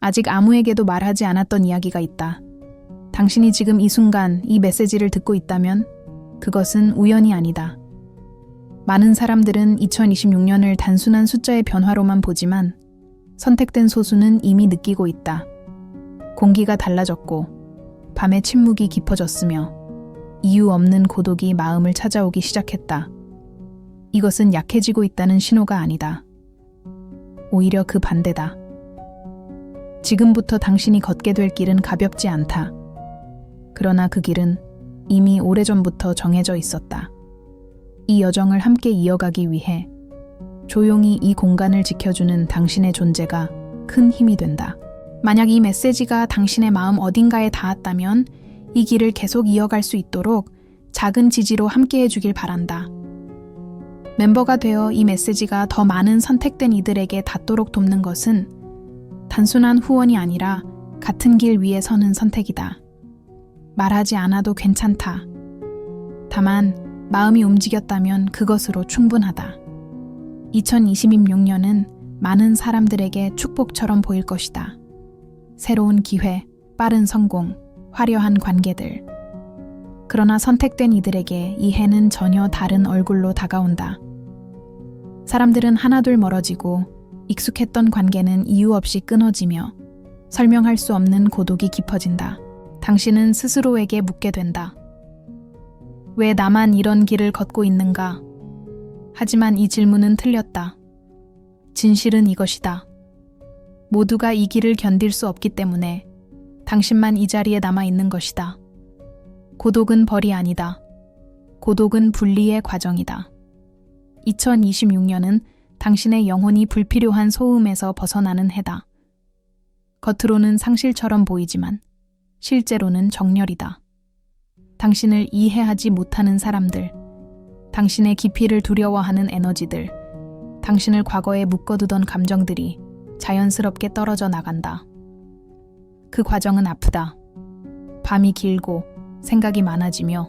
아직 아무에게도 말하지 않았던 이야기가 있다. 당신이 지금 이 순간 이 메시지를 듣고 있다면 그것은 우연이 아니다. 많은 사람들은 2026년을 단순한 숫자의 변화로만 보지만 선택된 소수는 이미 느끼고 있다. 공기가 달라졌고 밤의 침묵이 깊어졌으며 이유 없는 고독이 마음을 찾아오기 시작했다. 이것은 약해지고 있다는 신호가 아니다. 오히려 그 반대다. 지금부터 당신이 걷게 될 길은 가볍지 않다. 그러나 그 길은 이미 오래전부터 정해져 있었다. 이 여정을 함께 이어가기 위해 조용히 이 공간을 지켜주는 당신의 존재가 큰 힘이 된다. 만약 이 메시지가 당신의 마음 어딘가에 닿았다면 이 길을 계속 이어갈 수 있도록 작은 지지로 함께 해주길 바란다. 멤버가 되어 이 메시지가 더 많은 선택된 이들에게 닿도록 돕는 것은 단순한 후원이 아니라 같은 길 위에 서는 선택이다. 말하지 않아도 괜찮다. 다만 마음이 움직였다면 그것으로 충분하다. 2026년은 많은 사람들에게 축복처럼 보일 것이다. 새로운 기회, 빠른 성공, 화려한 관계들. 그러나 선택된 이들에게 이 해는 전혀 다른 얼굴로 다가온다. 사람들은 하나둘 멀어지고 익숙했던 관계는 이유 없이 끊어지며 설명할 수 없는 고독이 깊어진다. 당신은 스스로에게 묻게 된다. 왜 나만 이런 길을 걷고 있는가? 하지만 이 질문은 틀렸다. 진실은 이것이다. 모두가 이 길을 견딜 수 없기 때문에 당신만 이 자리에 남아 있는 것이다. 고독은 벌이 아니다. 고독은 분리의 과정이다. 2026년은 당신의 영혼이 불필요한 소음에서 벗어나는 해다. 겉으로는 상실처럼 보이지만 실제로는 정렬이다. 당신을 이해하지 못하는 사람들, 당신의 깊이를 두려워하는 에너지들, 당신을 과거에 묶어두던 감정들이 자연스럽게 떨어져 나간다. 그 과정은 아프다. 밤이 길고 생각이 많아지며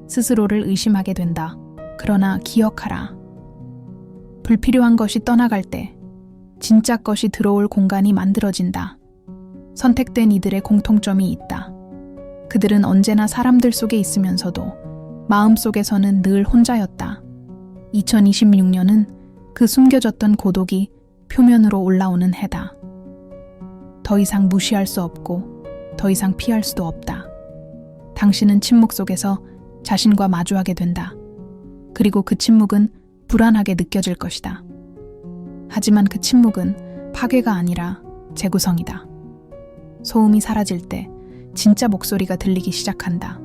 스스로를 의심하게 된다. 그러나 기억하라. 불필요한 것이 떠나갈 때 진짜 것이 들어올 공간이 만들어진다. 선택된 이들의 공통점이 있다. 그들은 언제나 사람들 속에 있으면서도 마음속에서는 늘 혼자였다. 2026년은 그 숨겨졌던 고독이 표면으로 올라오는 해다. 더 이상 무시할 수 없고 더 이상 피할 수도 없다. 당신은 침묵 속에서 자신과 마주하게 된다. 그리고 그 침묵은 불안하게 느껴질 것이다. 하지만 그 침묵은 파괴가 아니라 재구성이다. 소음이 사라질 때 진짜 목소리가 들리기 시작한다.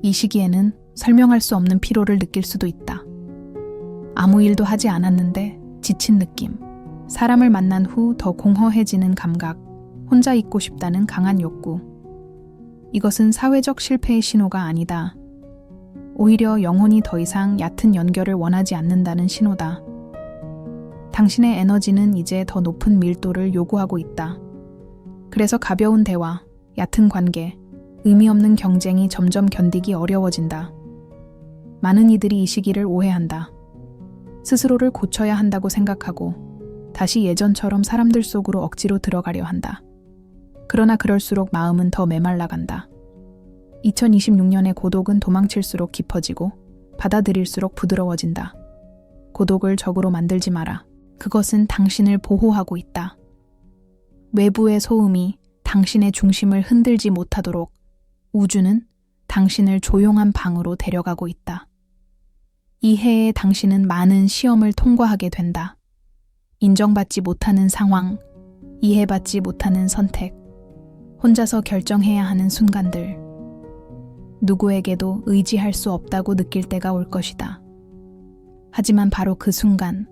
이 시기에는 설명할 수 없는 피로를 느낄 수도 있다. 아무 일도 하지 않았는데 지친 느낌, 사람을 만난 후 더 공허해지는 감각, 혼자 있고 싶다는 강한 욕구. 이것은 사회적 실패의 신호가 아니다. 오히려 영혼이 더 이상 얕은 연결을 원하지 않는다는 신호다. 당신의 에너지는 이제 더 높은 밀도를 요구하고 있다. 그래서 가벼운 대화, 얕은 관계, 의미 없는 경쟁이 점점 견디기 어려워진다. 많은 이들이 이 시기를 오해한다. 스스로를 고쳐야 한다고 생각하고 다시 예전처럼 사람들 속으로 억지로 들어가려 한다. 그러나 그럴수록 마음은 더 메말라간다. 2026년의 고독은 도망칠수록 깊어지고 받아들일수록 부드러워진다. 고독을 적으로 만들지 마라. 그것은 당신을 보호하고 있다. 외부의 소음이 당신의 중심을 흔들지 못하도록 우주는 당신을 조용한 방으로 데려가고 있다. 이 해에 당신은 많은 시험을 통과하게 된다. 인정받지 못하는 상황, 이해받지 못하는 선택, 혼자서 결정해야 하는 순간들, 누구에게도 의지할 수 없다고 느낄 때가 올 것이다. 하지만 바로 그 순간,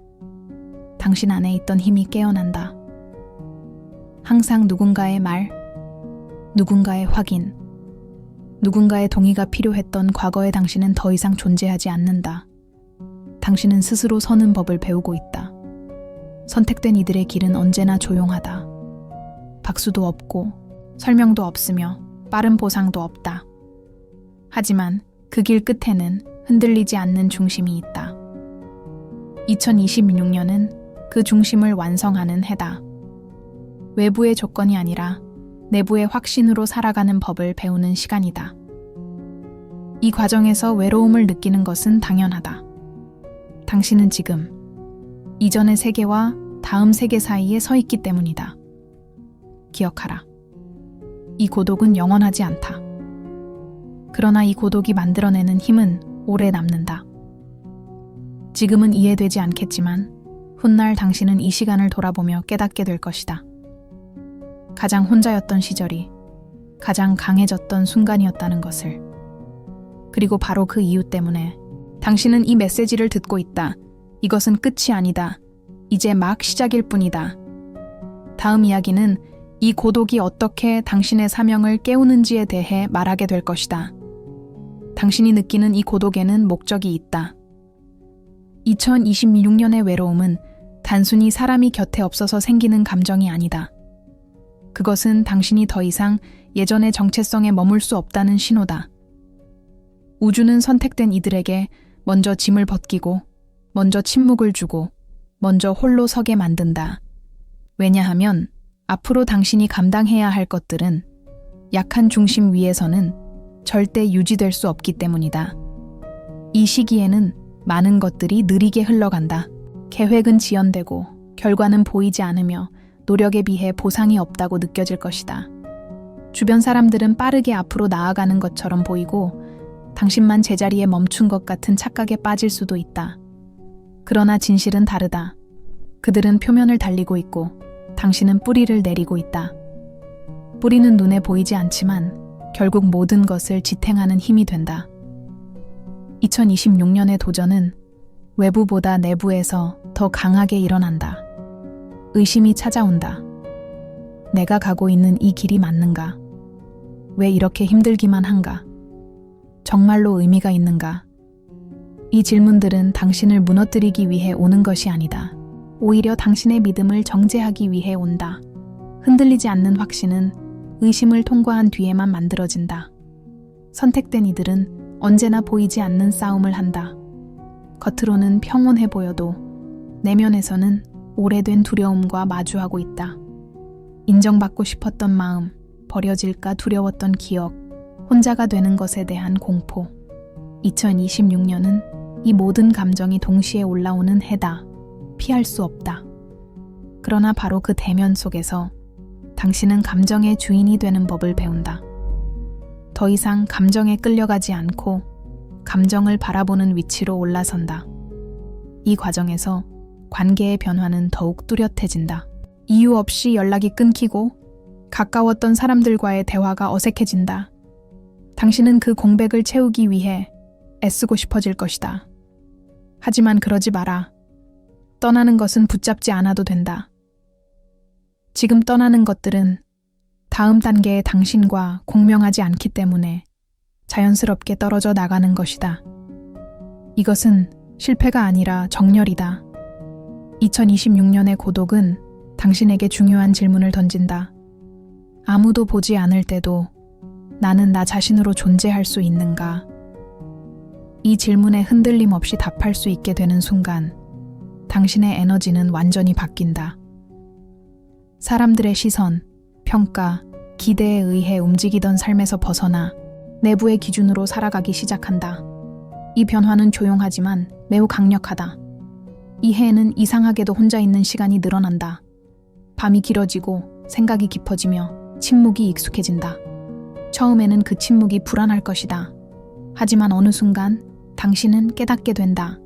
당신 안에 있던 힘이 깨어난다. 항상 누군가의 말, 누군가의 확인, 누군가의 동의가 필요했던 과거의 당신은 더 이상 존재하지 않는다. 당신은 스스로 서는 법을 배우고 있다. 선택된 이들의 길은 언제나 조용하다. 박수도 없고 설명도 없으며 빠른 보상도 없다. 하지만 그 길 끝에는 흔들리지 않는 중심이 있다. 2026년은 그 중심을 완성하는 해다. 외부의 조건이 아니라 내부의 확신으로 살아가는 법을 배우는 시간이다. 이 과정에서 외로움을 느끼는 것은 당연하다. 당신은 지금 이전의 세계와 다음 세계 사이에 서 있기 때문이다. 기억하라. 이 고독은 영원하지 않다. 그러나 이 고독이 만들어내는 힘은 오래 남는다. 지금은 이해되지 않겠지만 훗날 당신은 이 시간을 돌아보며 깨닫게 될 것이다. 가장 혼자였던 시절이 가장 강해졌던 순간이었다는 것을. 그리고 바로 그 이유 때문에 당신은 이 메시지를 듣고 있다. 이것은 끝이 아니다. 이제 막 시작일 뿐이다. 다음 이야기는 이 고독이 어떻게 당신의 사명을 깨우는지에 대해 말하게 될 것이다. 당신이 느끼는 이 고독에는 목적이 있다. 2026년의 외로움은 단순히 사람이 곁에 없어서 생기는 감정이 아니다. 그것은 당신이 더 이상 예전의 정체성에 머물 수 없다는 신호다. 우주는 선택된 이들에게 먼저 짐을 벗기고, 먼저 침묵을 주고, 먼저 홀로 서게 만든다. 왜냐하면 앞으로 당신이 감당해야 할 것들은 약한 중심 위에서는 절대 유지될 수 없기 때문이다. 이 시기에는 많은 것들이 느리게 흘러간다. 계획은 지연되고 결과는 보이지 않으며 노력에 비해 보상이 없다고 느껴질 것이다. 주변 사람들은 빠르게 앞으로 나아가는 것처럼 보이고 당신만 제자리에 멈춘 것 같은 착각에 빠질 수도 있다. 그러나 진실은 다르다. 그들은 표면을 달리고 있고 당신은 뿌리를 내리고 있다. 뿌리는 눈에 보이지 않지만 결국 모든 것을 지탱하는 힘이 된다. 2026년의 도전은 외부보다 내부에서 더 강하게 일어난다. 의심이 찾아온다. 내가 가고 있는 이 길이 맞는가? 왜 이렇게 힘들기만 한가? 정말로 의미가 있는가? 이 질문들은 당신을 무너뜨리기 위해 오는 것이 아니다. 오히려 당신의 믿음을 정죄하기 위해 온다. 흔들리지 않는 확신은 의심을 통과한 뒤에만 만들어진다. 선택된 이들은 언제나 보이지 않는 싸움을 한다. 겉으로는 평온해 보여도 내면에서는 오래된 두려움과 마주하고 있다. 인정받고 싶었던 마음, 버려질까 두려웠던 기억, 혼자가 되는 것에 대한 공포. 2026년은 이 모든 감정이 동시에 올라오는 해다. 피할 수 없다. 그러나 바로 그 대면 속에서 당신은 감정의 주인이 되는 법을 배운다. 더 이상 감정에 끌려가지 않고 감정을 바라보는 위치로 올라선다. 이 과정에서 관계의 변화는 더욱 뚜렷해진다. 이유 없이 연락이 끊기고 가까웠던 사람들과의 대화가 어색해진다. 당신은 그 공백을 채우기 위해 애쓰고 싶어질 것이다. 하지만 그러지 마라. 떠나는 것은 붙잡지 않아도 된다. 지금 떠나는 것들은 다음 단계의 당신과 공명하지 않기 때문에 자연스럽게 떨어져 나가는 것이다. 이것은 실패가 아니라 정렬이다. 2026년의 고독은 당신에게 중요한 질문을 던진다. 아무도 보지 않을 때도 나는 나 자신으로 존재할 수 있는가? 이 질문에 흔들림 없이 답할 수 있게 되는 순간 당신의 에너지는 완전히 바뀐다. 사람들의 시선, 평가, 기대에 의해 움직이던 삶에서 벗어나 내부의 기준으로 살아가기 시작한다. 이 변화는 조용하지만 매우 강력하다. 이 해에는 이상하게도 혼자 있는 시간이 늘어난다. 밤이 길어지고 생각이 깊어지며 침묵이 익숙해진다. 처음에는 그 침묵이 불안할 것이다. 하지만 어느 순간 당신은 깨닫게 된다.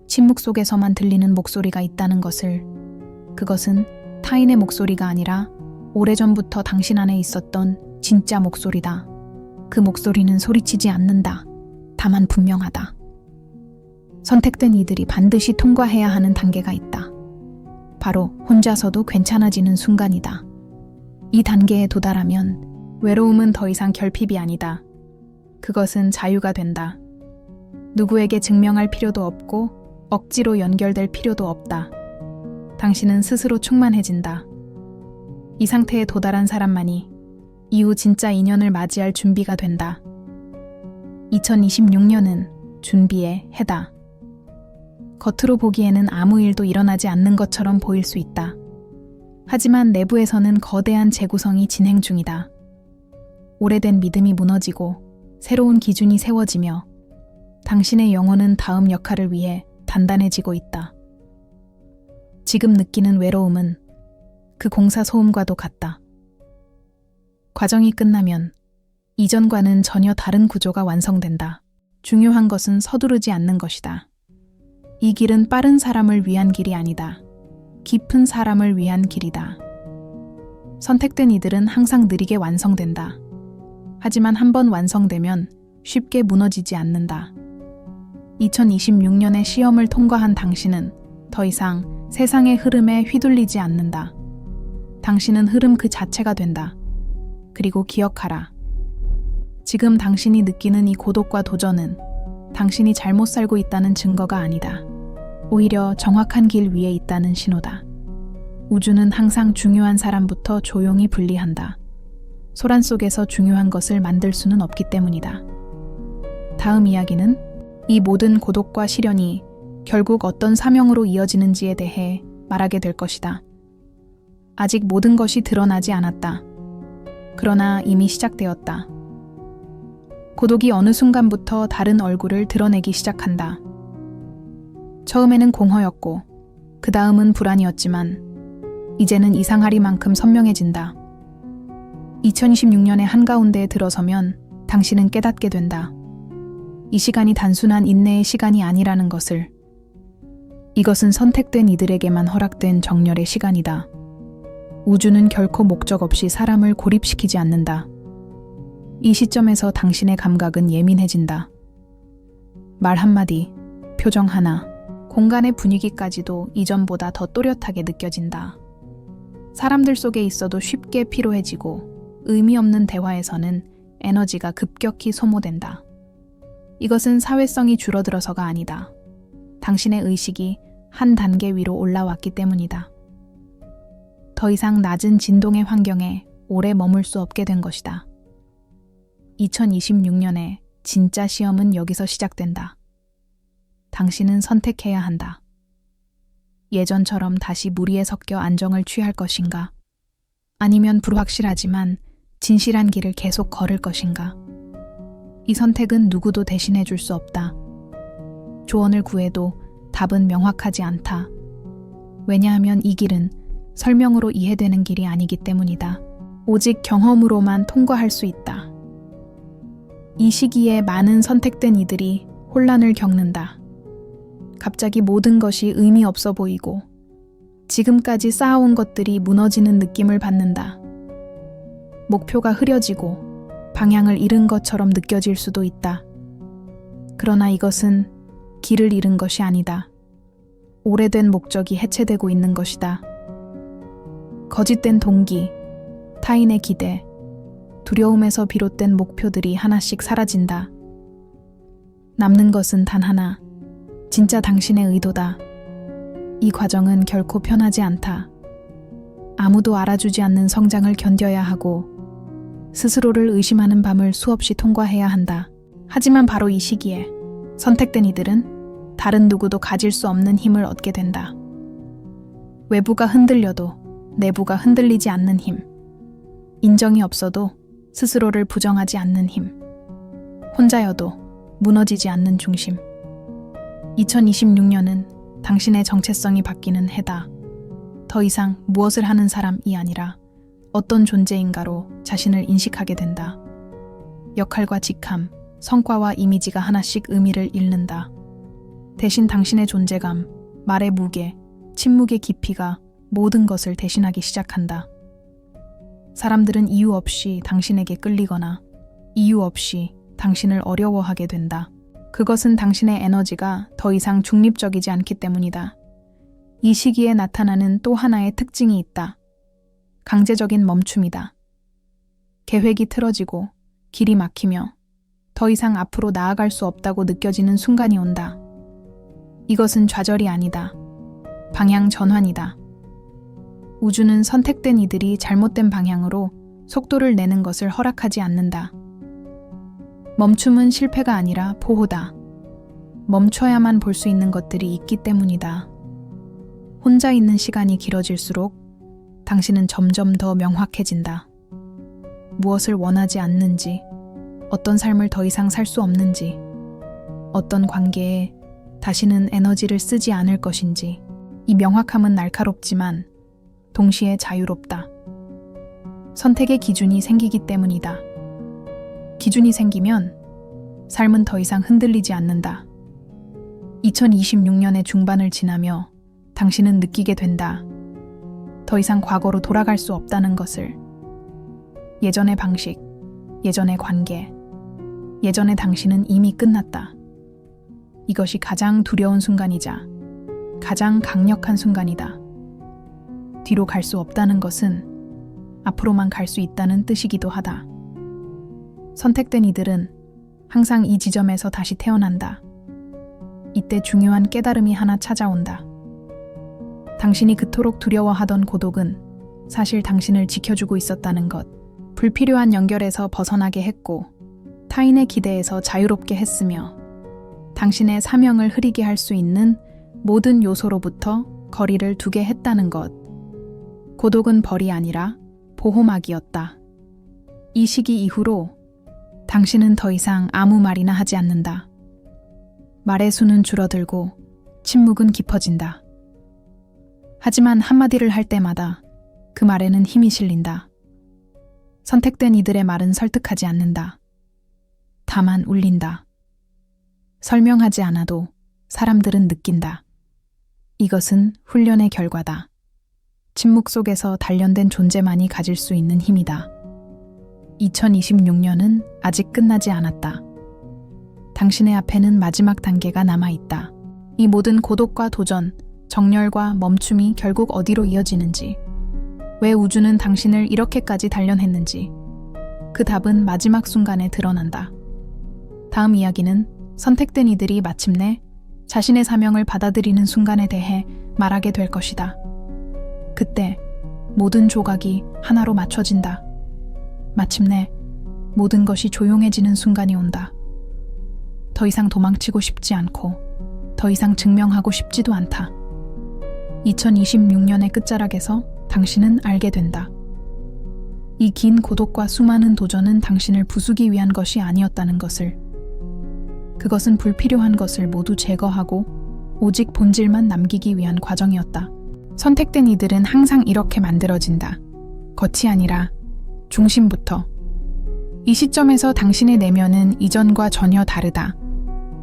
침묵 속에서만 들리는 목소리가 있다는 것을. 그것은 타인의 목소리가 아니라 오래전부터 당신 안에 있었던 진짜 목소리다. 그 목소리는 소리치지 않는다. 다만 분명하다. 선택된 이들이 반드시 통과해야 하는 단계가 있다. 바로 혼자서도 괜찮아지는 순간이다. 이 단계에 도달하면 외로움은 더 이상 결핍이 아니다. 그것은 자유가 된다. 누구에게 증명할 필요도 없고 억지로 연결될 필요도 없다. 당신은 스스로 충만해진다. 이 상태에 도달한 사람만이 이후 진짜 인연을 맞이할 준비가 된다. 2026년은 준비의 해다. 겉으로 보기에는 아무 일도 일어나지 않는 것처럼 보일 수 있다. 하지만 내부에서는 거대한 재구성이 진행 중이다. 오래된 믿음이 무너지고 새로운 기준이 세워지며 당신의 영혼은 다음 역할을 위해 단단해지고 있다. 지금 느끼는 외로움은 그 공사 소음과도 같다. 과정이 끝나면 이전과는 전혀 다른 구조가 완성된다. 중요한 것은 서두르지 않는 것이다. 이 길은 빠른 사람을 위한 길이 아니다. 깊은 사람을 위한 길이다. 선택된 이들은 항상 느리게 완성된다. 하지만 한번 완성되면 쉽게 무너지지 않는다. 2026년에 시험을 통과한 당신은 더 이상 세상의 흐름에 휘둘리지 않는다. 당신은 흐름 그 자체가 된다. 그리고 기억하라. 지금 당신이 느끼는 이 고독과 도전은 당신이 잘못 살고 있다는 증거가 아니다. 오히려 정확한 길 위에 있다는 신호다. 우주는 항상 중요한 사람부터 조용히 분리한다. 소란 속에서 중요한 것을 만들 수는 없기 때문이다. 다음 이야기는 이 모든 고독과 시련이 결국 어떤 사명으로 이어지는지에 대해 말하게 될 것이다. 아직 모든 것이 드러나지 않았다. 그러나 이미 시작되었다. 고독이 어느 순간부터 다른 얼굴을 드러내기 시작한다. 처음에는 공허였고 그 다음은 불안이었지만 이제는 이상하리만큼 선명해진다. 2026년의 한가운데에 들어서면 당신은 깨닫게 된다. 이 시간이 단순한 인내의 시간이 아니라는 것을. 이것은 선택된 이들에게만 허락된 정렬의 시간이다. 우주는 결코 목적 없이 사람을 고립시키지 않는다. 이 시점에서 당신의 감각은 예민해진다. 말 한마디, 표정 하나, 공간의 분위기까지도 이전보다 더 또렷하게 느껴진다. 사람들 속에 있어도 쉽게 피로해지고 의미 없는 대화에서는 에너지가 급격히 소모된다. 이것은 사회성이 줄어들어서가 아니다. 당신의 의식이 한 단계 위로 올라왔기 때문이다. 더 이상 낮은 진동의 환경에 오래 머물 수 없게 된 것이다. 2026년에 진짜 시험은 여기서 시작된다. 당신은 선택해야 한다. 예전처럼 다시 무리에 섞여 안정을 취할 것인가? 아니면 불확실하지만 진실한 길을 계속 걸을 것인가? 이 선택은 누구도 대신해 줄 수 없다. 조언을 구해도 답은 명확하지 않다. 왜냐하면 이 길은 설명으로 이해되는 길이 아니기 때문이다. 오직 경험으로만 통과할 수 있다. 이 시기에 많은 선택된 이들이 혼란을 겪는다. 갑자기 모든 것이 의미 없어 보이고 지금까지 쌓아온 것들이 무너지는 느낌을 받는다. 목표가 흐려지고 방향을 잃은 것처럼 느껴질 수도 있다. 그러나 이것은 길을 잃은 것이 아니다. 오래된 목적이 해체되고 있는 것이다. 거짓된 동기, 타인의 기대, 두려움에서 비롯된 목표들이 하나씩 사라진다. 남는 것은 단 하나, 진짜 당신의 의도다. 이 과정은 결코 편하지 않다. 아무도 알아주지 않는 성장을 견뎌야 하고 스스로를 의심하는 밤을 수없이 통과해야 한다. 하지만 바로 이 시기에 선택된 이들은 다른 누구도 가질 수 없는 힘을 얻게 된다. 외부가 흔들려도 내부가 흔들리지 않는 힘. 인정이 없어도 스스로를 부정하지 않는 힘. 혼자여도 무너지지 않는 중심. 2026년은 당신의 정체성이 바뀌는 해다. 더 이상 무엇을 하는 사람이 아니라 어떤 존재인가로 자신을 인식하게 된다. 역할과 직함, 성과와 이미지가 하나씩 의미를 잃는다. 대신 당신의 존재감, 말의 무게, 침묵의 깊이가 모든 것을 대신하기 시작한다. 사람들은 이유 없이 당신에게 끌리거나 이유 없이 당신을 어려워하게 된다. 그것은 당신의 에너지가 더 이상 중립적이지 않기 때문이다. 이 시기에 나타나는 또 하나의 특징이 있다. 강제적인 멈춤이다. 계획이 틀어지고 길이 막히며 더 이상 앞으로 나아갈 수 없다고 느껴지는 순간이 온다. 이것은 좌절이 아니다. 방향 전환이다. 우주는 선택된 이들이 잘못된 방향으로 속도를 내는 것을 허락하지 않는다. 멈춤은 실패가 아니라 보호다. 멈춰야만 볼 수 있는 것들이 있기 때문이다. 혼자 있는 시간이 길어질수록 당신은 점점 더 명확해진다. 무엇을 원하지 않는지, 어떤 삶을 더 이상 살 수 없는지, 어떤 관계에 다시는 에너지를 쓰지 않을 것인지. 이 명확함은 날카롭지만 동시에 자유롭다. 선택의 기준이 생기기 때문이다. 기준이 생기면 삶은 더 이상 흔들리지 않는다. 2026년의 중반을 지나며 당신은 느끼게 된다. 더 이상 과거로 돌아갈 수 없다는 것을. 예전의 방식, 예전의 관계, 예전의 당신은 이미 끝났다. 이것이 가장 두려운 순간이자 가장 강력한 순간이다. 뒤로 갈 수 없다는 것은 앞으로만 갈 수 있다는 뜻이기도 하다. 선택된 이들은 항상 이 지점에서 다시 태어난다. 이때 중요한 깨달음이 하나 찾아온다. 당신이 그토록 두려워하던 고독은 사실 당신을 지켜주고 있었다는 것. 불필요한 연결에서 벗어나게 했고 타인의 기대에서 자유롭게 했으며 당신의 사명을 흐리게 할 수 있는 모든 요소로부터 거리를 두게 했다는 것. 고독은 벌이 아니라 보호막이었다. 이 시기 이후로 당신은 더 이상 아무 말이나 하지 않는다. 말의 수는 줄어들고 침묵은 깊어진다. 하지만 한마디를 할 때마다 그 말에는 힘이 실린다. 선택된 이들의 말은 설득하지 않는다. 다만 울린다. 설명하지 않아도 사람들은 느낀다. 이것은 훈련의 결과다. 침묵 속에서 단련된 존재만이 가질 수 있는 힘이다. 2026년은 아직 끝나지 않았다. 당신의 앞에는 마지막 단계가 남아있다. 이 모든 고독과 도전, 정열과 멈춤이 결국 어디로 이어지는지, 왜 우주는 당신을 이렇게까지 단련했는지, 그 답은 마지막 순간에 드러난다. 다음 이야기는 선택된 이들이 마침내 자신의 사명을 받아들이는 순간에 대해 말하게 될 것이다. 그때 모든 조각이 하나로 맞춰진다. 마침내 모든 것이 조용해지는 순간이 온다. 더 이상 도망치고 싶지 않고 더 이상 증명하고 싶지도 않다. 2026년의 끝자락에서 당신은 알게 된다. 이 긴 고독과 수많은 도전은 당신을 부수기 위한 것이 아니었다는 것을. 그것은 불필요한 것을 모두 제거하고 오직 본질만 남기기 위한 과정이었다. 선택된 이들은 항상 이렇게 만들어진다. 겉이 아니라 중심부터. 이 시점에서 당신의 내면은 이전과 전혀 다르다.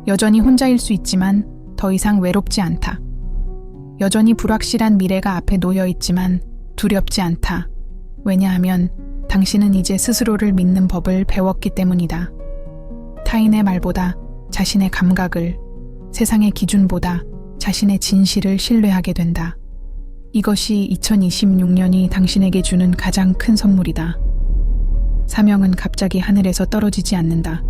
여전히 혼자일 수 있지만 더 이상 외롭지 않다. 여전히 불확실한 미래가 앞에 놓여 있지만 두렵지 않다. 왜냐하면 당신은 이제 스스로를 믿는 법을 배웠기 때문이다. 타인의 말보다 자신의 감각을, 세상의 기준보다 자신의 진실을 신뢰하게 된다. 이것이 2026년이 당신에게 주는 가장 큰 선물이다. 사명은 갑자기 하늘에서 떨어지지 않는다.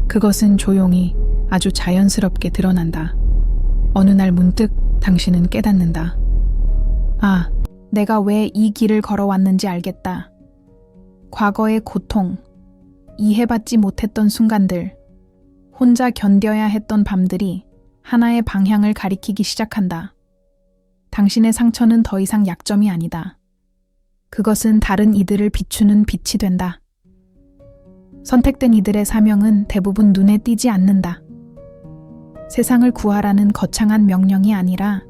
그것은 조용히 아주 자연스럽게 드러난다. 어느 날 문득 당신은 깨닫는다. 아, 내가 왜 이 길을 걸어왔는지 알겠다. 과거의 고통, 이해받지 못했던 순간들, 혼자 견뎌야 했던 밤들이 하나의 방향을 가리키기 시작한다. 당신의 상처는 더 이상 약점이 아니다. 그것은 다른 이들을 비추는 빛이 된다. 선택된 이들의 사명은 대부분 눈에 띄지 않는다. 세상을 구하라는 거창한 명령이 아니라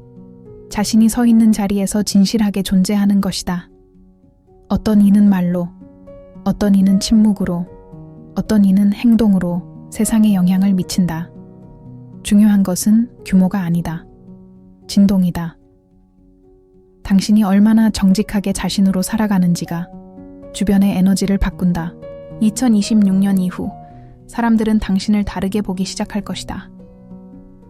자신이 서 있는 자리에서 진실하게 존재하는 것이다. 어떤 이는 말로, 어떤 이는 침묵으로, 어떤 이는 행동으로 세상에 영향을 미친다. 중요한 것은 규모가 아니다. 진동이다. 당신이 얼마나 정직하게 자신으로 살아가는지가 주변의 에너지를 바꾼다. 2026년 이후 사람들은 당신을 다르게 보기 시작할 것이다.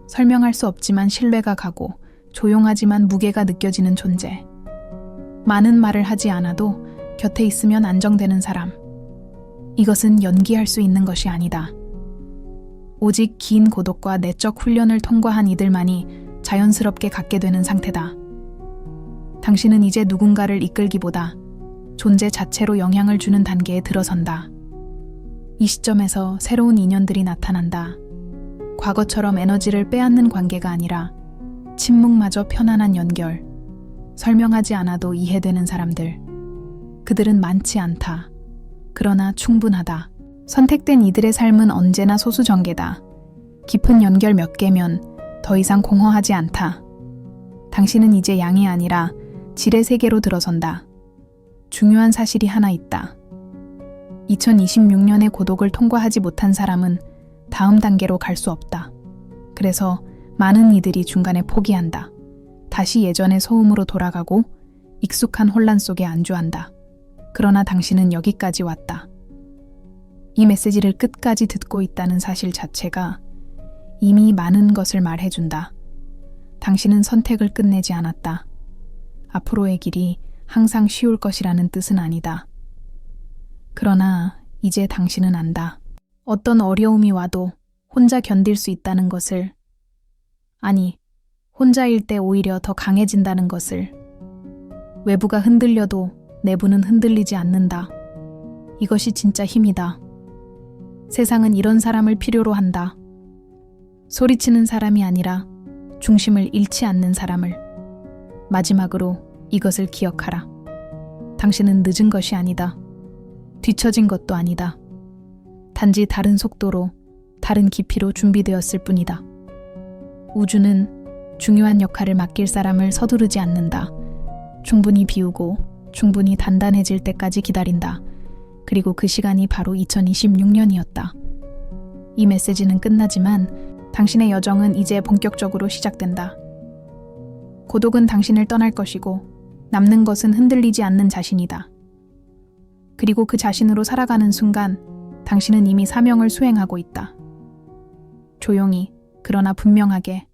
설명할 수 없지만 신뢰가 가고 조용하지만 무게가 느껴지는 존재. 많은 말을 하지 않아도 곁에 있으면 안정되는 사람. 이것은 연기할 수 있는 것이 아니다. 오직 긴 고독과 내적 훈련을 통과한 이들만이 자연스럽게 갖게 되는 상태다. 당신은 이제 누군가를 이끌기보다 존재 자체로 영향을 주는 단계에 들어선다. 이 시점에서 새로운 인연들이 나타난다. 과거처럼 에너지를 빼앗는 관계가 아니라 침묵마저 편안한 연결. 설명하지 않아도 이해되는 사람들. 그들은 많지 않다. 그러나 충분하다. 선택된 이들의 삶은 언제나 소수정계다. 깊은 연결 몇 개면 더 이상 공허하지 않다. 당신은 이제 양이 아니라 질의 세계로 들어선다. 중요한 사실이 하나 있다. 2026년의 고독을 통과하지 못한 사람은 다음 단계로 갈 수 없다. 그래서 많은 이들이 중간에 포기한다. 다시 예전의 소음으로 돌아가고 익숙한 혼란 속에 안주한다. 그러나 당신은 여기까지 왔다. 이 메시지를 끝까지 듣고 있다는 사실 자체가 이미 많은 것을 말해준다. 당신은 선택을 끝내지 않았다. 앞으로의 길이 항상 쉬울 것이라는 뜻은 아니다. 그러나 이제 당신은 안다. 어떤 어려움이 와도 혼자 견딜 수 있다는 것을, 아니, 혼자일 때 오히려 더 강해진다는 것을. 외부가 흔들려도 내부는 흔들리지 않는다. 이것이 진짜 힘이다. 세상은 이런 사람을 필요로 한다. 소리치는 사람이 아니라 중심을 잃지 않는 사람을. 마지막으로 이것을 기억하라. 당신은 늦은 것이 아니다. 뒤처진 것도 아니다. 단지 다른 속도로, 다른 깊이로 준비되었을 뿐이다. 우주는 중요한 역할을 맡길 사람을 서두르지 않는다. 충분히 비우고 충분히 단단해질 때까지 기다린다. 그리고 그 시간이 바로 2026년이었다. 이 메시지는 끝나지만 당신의 여정은 이제 본격적으로 시작된다. 고독은 당신을 떠날 것이고 남는 것은 흔들리지 않는 자신이다. 그리고 그 자신으로 살아가는 순간 당신은 이미 사명을 수행하고 있다. 조용히, 그러나 분명하게